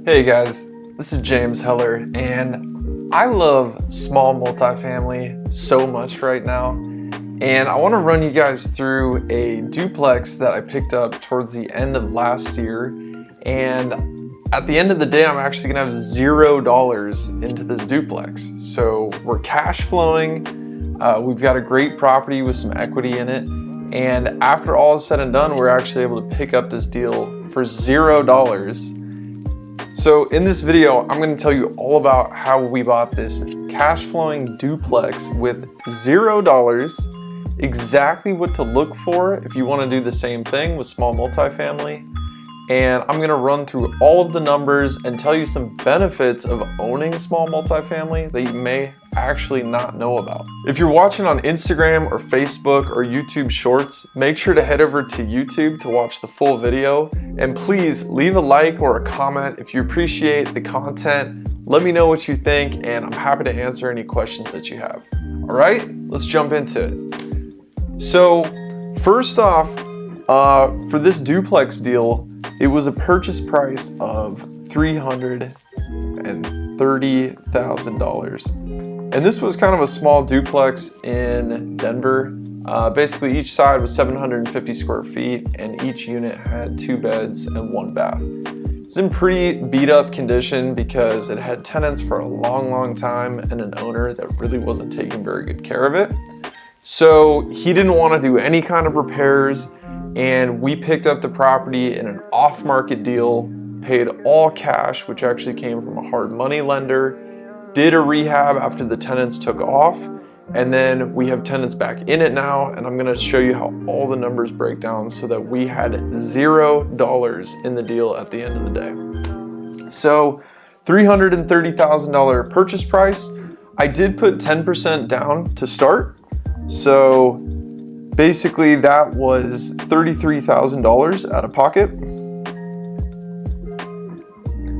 Hey guys, this is James Heller, and I love small multifamily so much right now. And I want to run you guys through a duplex that I picked up towards the end of last year. And at the end of the day, I'm actually gonna have $0 into this duplex. So we're cash flowing. We've got a great property with some equity in it. And after all is said and done, we're actually able to pick up this deal for $0. So in this video, I'm going to tell you all about how we bought this cash flowing duplex with $0, exactly what to look for if you want to do the same thing with small multifamily. And I'm going to run through all of the numbers and tell you some benefits of owning small multifamily that you may actually not know about. If you're watching on Instagram or Facebook or YouTube Shorts, make sure to head over to YouTube to watch the full video. And please leave a like or a comment if you appreciate the content. Let me know what you think, and I'm happy to answer any questions that you have. All right, let's jump into it. So first off, for this duplex deal, it was a purchase price of $330,000. And this was kind of a small duplex in Denver. Basically each side was 750 square feet and each unit had 2 beds and 1 bath. It's in pretty beat up condition because it had tenants for a long time and an owner that really wasn't taking very good care of it. So he didn't want to do any kind of repairs, and we picked up the property in an off-market deal, paid all cash, which actually came from a hard money lender, did a rehab after the tenants took off, and then we have tenants back in it now, and I'm going to show you how all the numbers break down so that we had $0 in the deal at the end of the day. So $330,000 purchase price. I did put 10% down to start. So basically that was $33,000 out of pocket.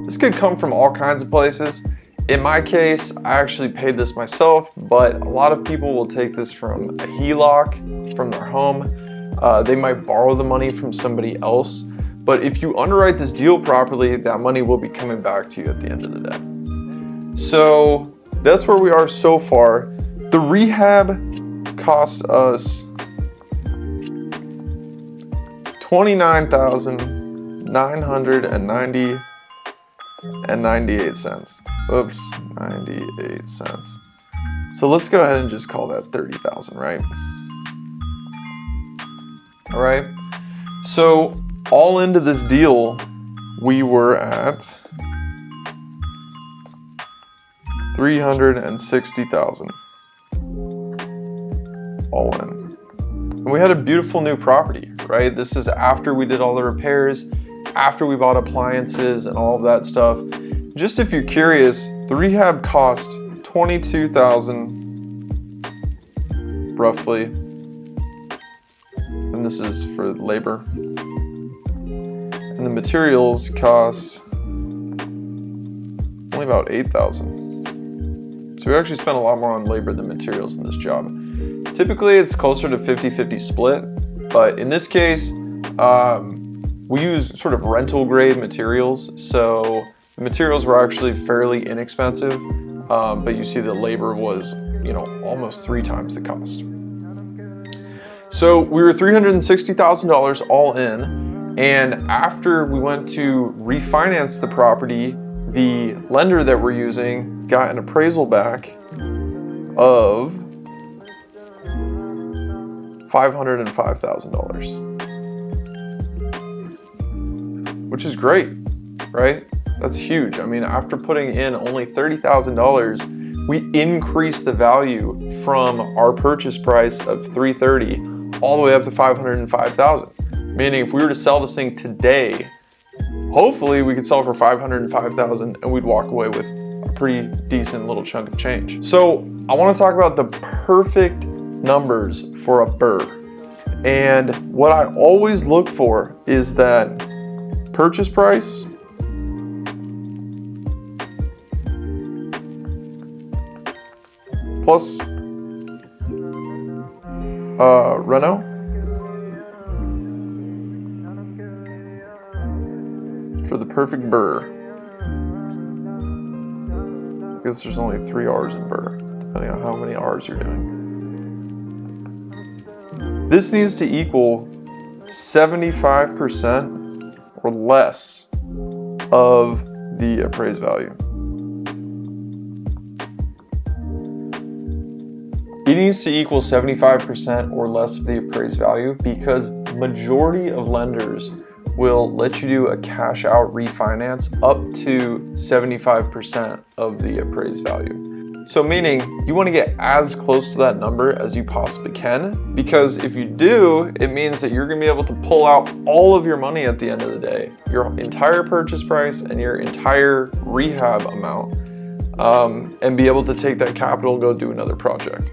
This could come from all kinds of places. In my case, I actually paid this myself, but a lot of people will take this from a HELOC from their home. They might borrow the money from somebody else. But if you underwrite this deal properly, that money will be coming back to you at the end of the day. So that's where we are so far. The rehab cost us $29,990.98. Oops, 98 cents. So let's go ahead and just call that 30,000, right? All right. So all into this deal, we were at $360,000. All in. And we had a beautiful new property, right? This is after we did all the repairs, after we bought appliances and all of that stuff. Just if you're curious, the rehab cost $22,000 roughly. And this is for labor. And the materials cost only about $8,000. So we actually spent a lot more on labor than materials in this job. Typically it's closer to 50-50 split, but in this case, we use sort of rental grade materials. So the materials were actually fairly inexpensive, but you see the labor was, almost 3 times the cost. So we were $360,000 all in, and after we went to refinance the property, the lender that we're using got an appraisal back of $505,000, which is great, right? That's huge. I mean, after putting in only $30,000, we increased the value from our purchase price of $330,000 all the way up to $505,000. Meaning if we were to sell this thing today, hopefully we could sell it for $505,000 and we'd walk away with a pretty decent little chunk of change. So I want to talk about the perfect numbers for a BRRRR. And what I always look for is that purchase price plus reno for the perfect BRRRR. guess there's only 3 R's in Burr, depending on how many R's you're doing. This needs to equal 75% or less of the appraised value. It needs to equal 75% or less of the appraised value because majority of lenders will let you do a cash out refinance up to 75% of the appraised value. So meaning you want to get as close to that number as you possibly can, because if you do, it means that you're going to be able to pull out all of your money at the end of the day, your entire purchase price and your entire rehab amount, and be able to take that capital and go do another project.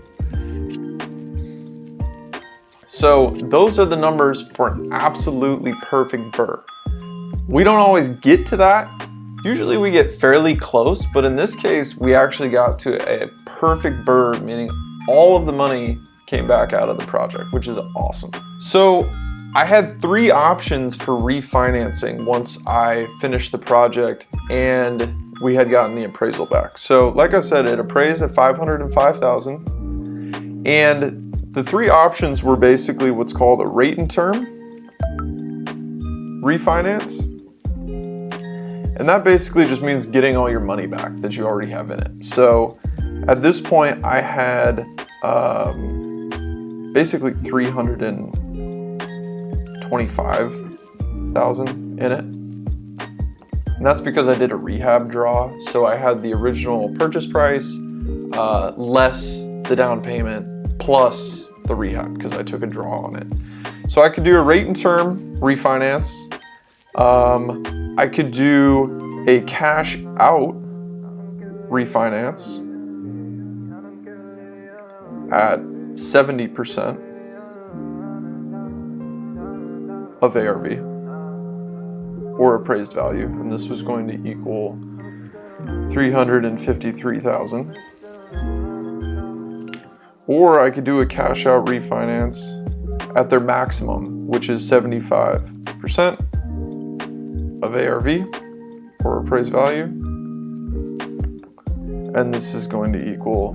So those are the numbers for an absolutely perfect Burr. We don't always get to that. Usually we get fairly close, but in this case, we actually got to a perfect Burr, meaning all of the money came back out of the project, which is awesome. So I had 3 options for refinancing once I finished the project and we had gotten the appraisal back. So like I said, it appraised at $505,000, and the 3 options were basically what's called a rate and term refinance. And that basically just means getting all your money back that you already have in it. So at this point, I had basically $325,000 in it. And that's because I did a rehab draw. So I had the original purchase price, less the down payment, plus the rehab because I took a draw on it. So I could do a rate and term refinance. I could do a cash out refinance at 70% of ARV or appraised value, and this was going to equal $353,000. Or I could do a cash out refinance at their maximum, which is 75% of ARV or appraised value, and this is going to equal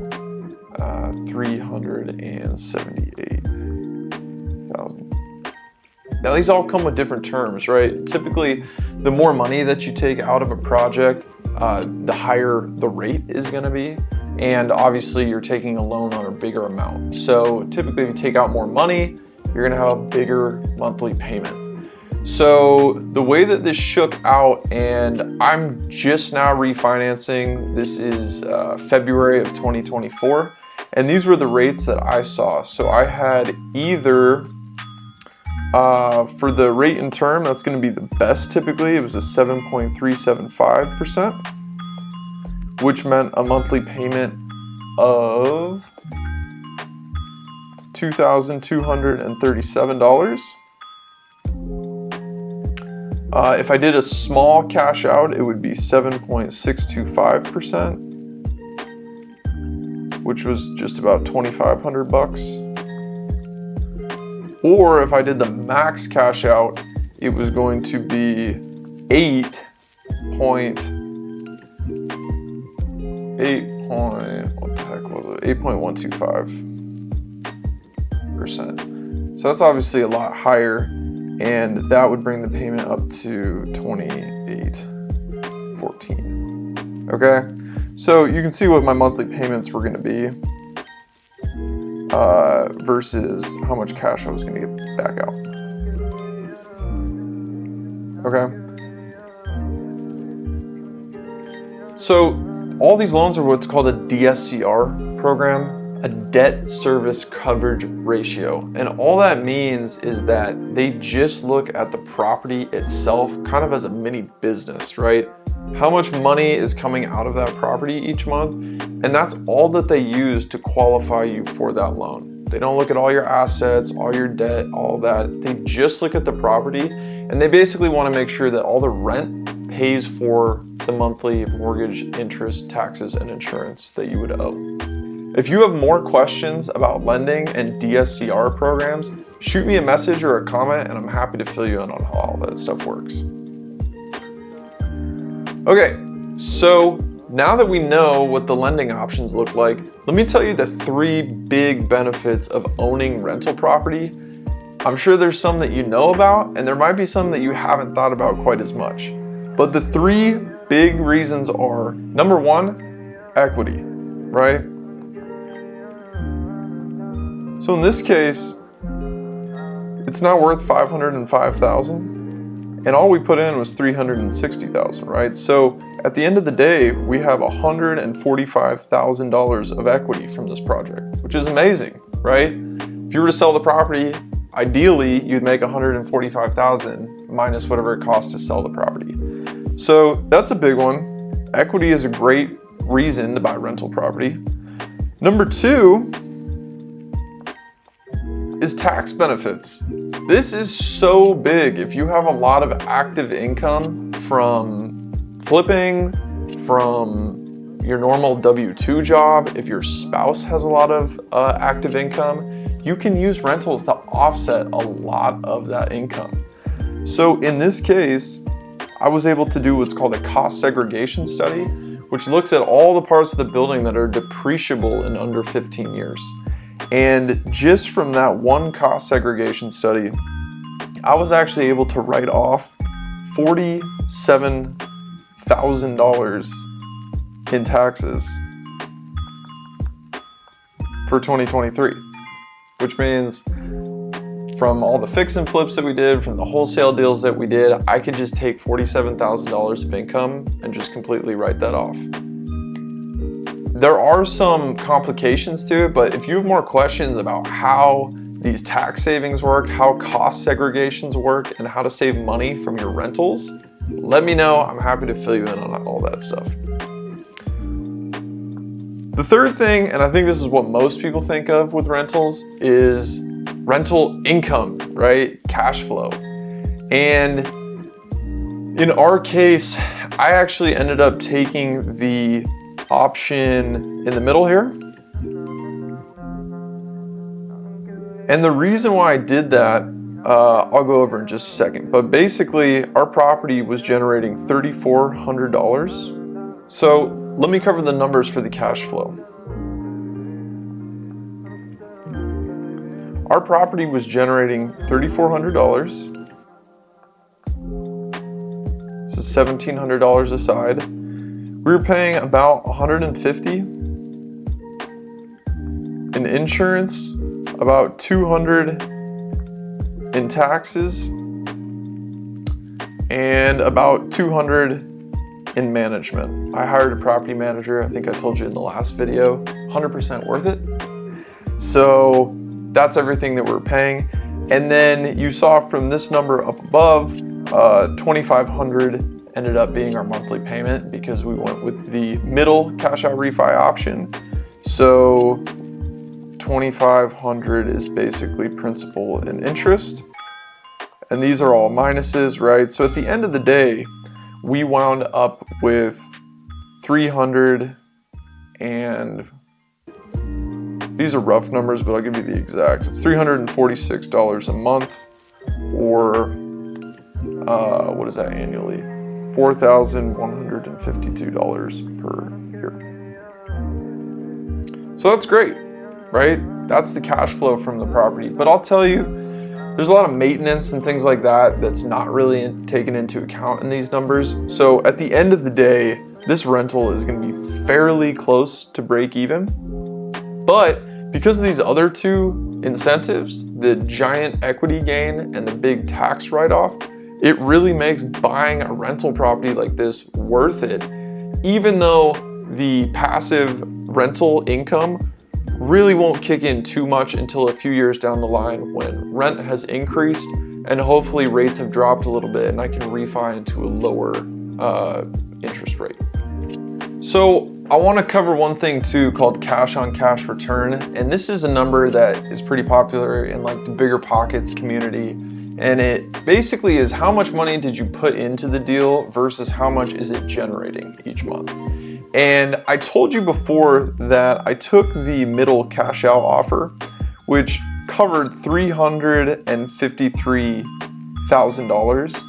$378,000. Now these all come with different terms, right? Typically, the more money that you take out of a project, the higher the rate is going to be, and obviously you're taking a loan on a bigger amount. So typically, if you take out more money, you're going to have a bigger monthly payment. So the way that this shook out, and I'm just now refinancing, this is February of 2024, and these were the rates that I saw. So I had either, for the rate and term, that's going to be the best typically, it was a 7.375%, which meant a monthly payment of $2,237. If I did a small cash out, it would be 7.625%, which was just about $2,500. Or if I did the max cash out, it was going to be 8.125%. So that's obviously a lot higher, and that would bring the payment up to $2,814. Okay, so you can see what my monthly payments were going to be versus how much cash I was going to get back out. Okay, so all these loans are what's called a DSCR program, a debt service coverage ratio. And all that means is that they just look at the property itself kind of as a mini business, right? How much money is coming out of that property each month, and that's all that they use to qualify you for that loan. They don't look at all your assets, all your debt, all that. They just look at the property, and they basically want to make sure that all the rent pays for the monthly mortgage, interest, taxes, and insurance that you would owe. If you have more questions about lending and DSCR programs, shoot me a message or a comment, and I'm happy to fill you in on how all that stuff works. Okay, so now that we know what the lending options look like, let me tell you the 3 big benefits of owning rental property. I'm sure there's some that you know about, and there might be some that you haven't thought about quite as much. But the 3 big reasons are, number 1, equity, right? So in this case, it's not worth $505,000. And all we put in was $360,000, right? So at the end of the day, we have $145,000 of equity from this project, which is amazing, right? If you were to sell the property, ideally you'd make $145,000 minus whatever it costs to sell the property. So that's a big one. Equity is a great reason to buy rental property. Number 2 is tax benefits. This is so big. If you have a lot of active income from flipping, from your normal W-2 job, if your spouse has a lot of active income, you can use rentals to offset a lot of that income. So in this case, I was able to do what's called a cost segregation study, which looks at all the parts of the building that are depreciable in under 15 years. And just from that one cost segregation study, I was actually able to write off $47,000 in taxes for 2023, which means from all the fix and flips that we did, from the wholesale deals that we did, I could just take $47,000 of income and just completely write that off. There are some complications to it, but if you have more questions about how these tax savings work, how cost segregations work, and how to save money from your rentals, let me know. I'm happy to fill you in on all that stuff. The third thing, and I think this is what most people think of with rentals, is rental income, right? Cash flow. And in our case, I actually ended up taking the option in the middle here. And the reason why I did that, I'll go over in just a second. But basically, our property was generating $3,400. So let me cover the numbers for the cash flow. Our property was generating $3,400. This is $1,700 aside. We were paying about $150 in insurance, about $200 in taxes, and about $200 in management. I hired a property manager. I think I told you in the last video, 100% worth it. So that's everything that we're paying. And then you saw from this number up above, $2,500 ended up being our monthly payment because we went with the middle cash out refi option. So $2,500 is basically principal and interest. And these are all minuses, right? So at the end of the day, we wound up with $300, and these are rough numbers, but I'll give you the exacts. It's $346 a month, or what is that annually? $4,152 per year. So that's great, right? That's the cash flow from the property. But I'll tell you, there's a lot of maintenance and things like that that's not really taken into account in these numbers. So at the end of the day, this rental is going to be fairly close to break even. But because of these other 2 incentives, the giant equity gain and the big tax write-off, it really makes buying a rental property like this worth it, even though the passive rental income really won't kick in too much until a few years down the line when rent has increased and hopefully rates have dropped a little bit and I can refi into a lower interest rate. So I want to cover one thing too called cash on cash return. And this is a number that is pretty popular in like the bigger pockets community. And it basically is how much money did you put into the deal versus how much is it generating each month. And I told you before that I took the middle cash out offer, which covered $353,000.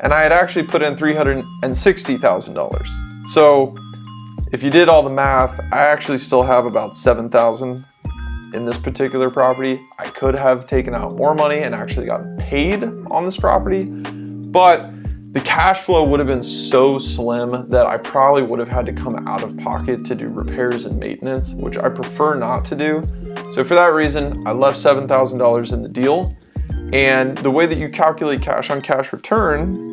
And I had actually put in $360,000. So if you did all the math, I actually still have about $7,000 in this particular property. I could have taken out more money and actually gotten paid on this property, but the cash flow would have been so slim that I probably would have had to come out of pocket to do repairs and maintenance, which I prefer not to do. So for that reason, I left $7,000 in the deal. And the way that you calculate cash on cash return,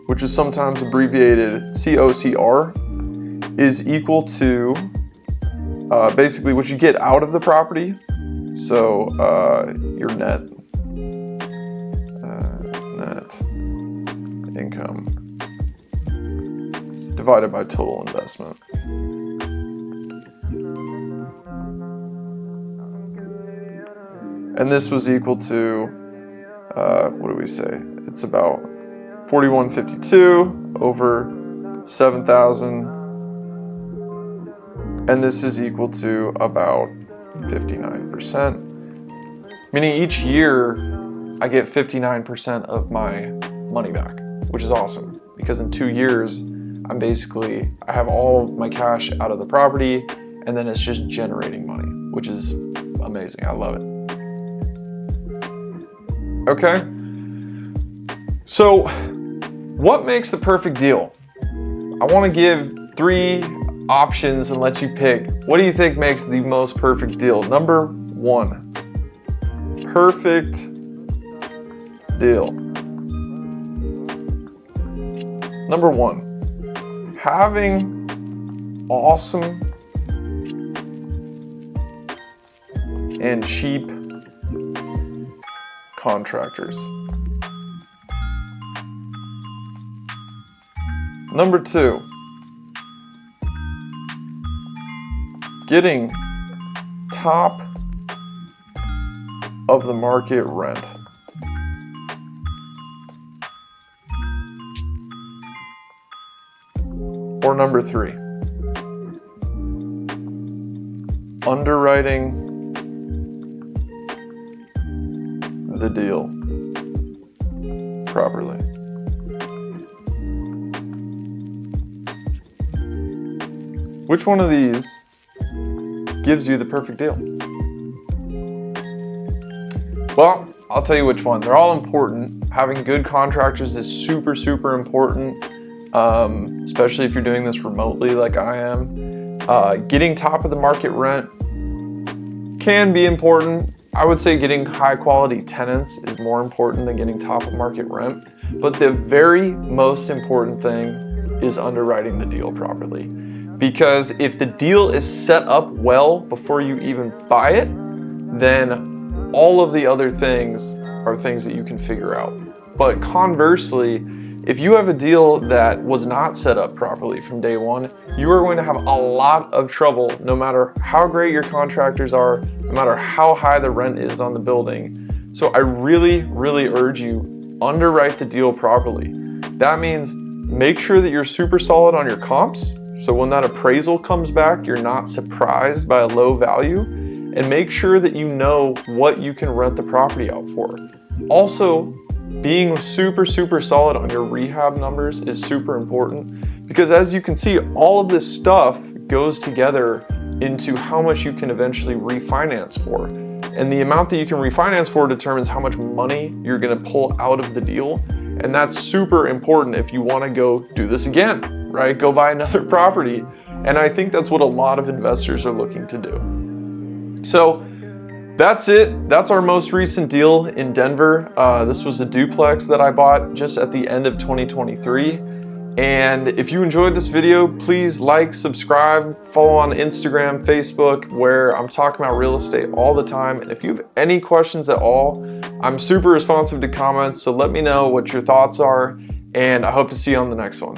which is sometimes abbreviated COCR, is equal to basically what you get out of the property. So your net income divided by total investment. And this was equal to, what do we say? It's about 4152 over 7,000. And this is equal to about 59%. Meaning each year I get 59% of my money back, which is awesome because in 2 years, I have all of my cash out of the property and then it's just generating money, which is amazing. I love it. Okay. So what makes the perfect deal? I want to give 3 options and let you pick. What do you think makes the most perfect deal? Number 1, perfect deal. Number 1, having awesome and cheap contractors. Number 2, getting top of the market rent. Or number 3, underwriting the deal properly. Which one of these gives you the perfect deal? Well, I'll tell you which one. They're all important. Having good contractors is super, super important, especially if you're doing this remotely like I am. Getting top of the market rent can be important. I would say getting high quality tenants is more important than getting top of market rent. But the very most important thing is underwriting the deal properly. Because if the deal is set up well before you even buy it, then all of the other things are things that you can figure out. But conversely, if you have a deal that was not set up properly from day one, you are going to have a lot of trouble no matter how great your contractors are, no matter how high the rent is on the building. So I really, really urge you, underwrite the deal properly. That means make sure that you're super solid on your comps. So when that appraisal comes back, you're not surprised by a low value, and make sure that you know what you can rent the property out for. Also, being super, super solid on your rehab numbers is super important because as you can see, all of this stuff goes together into how much you can eventually refinance for. And the amount that you can refinance for determines how much money you're gonna pull out of the deal. And that's super important if you wanna go do this again, right? Go buy another property. And I think that's what a lot of investors are looking to do. So that's it. That's our most recent deal in Denver. This was a duplex that I bought just at the end of 2023. And if you enjoyed this video, please like, subscribe, follow on Instagram, Facebook, where I'm talking about real estate all the time. And if you have any questions at all, I'm super responsive to comments. So let me know what your thoughts are. And I hope to see you on the next one.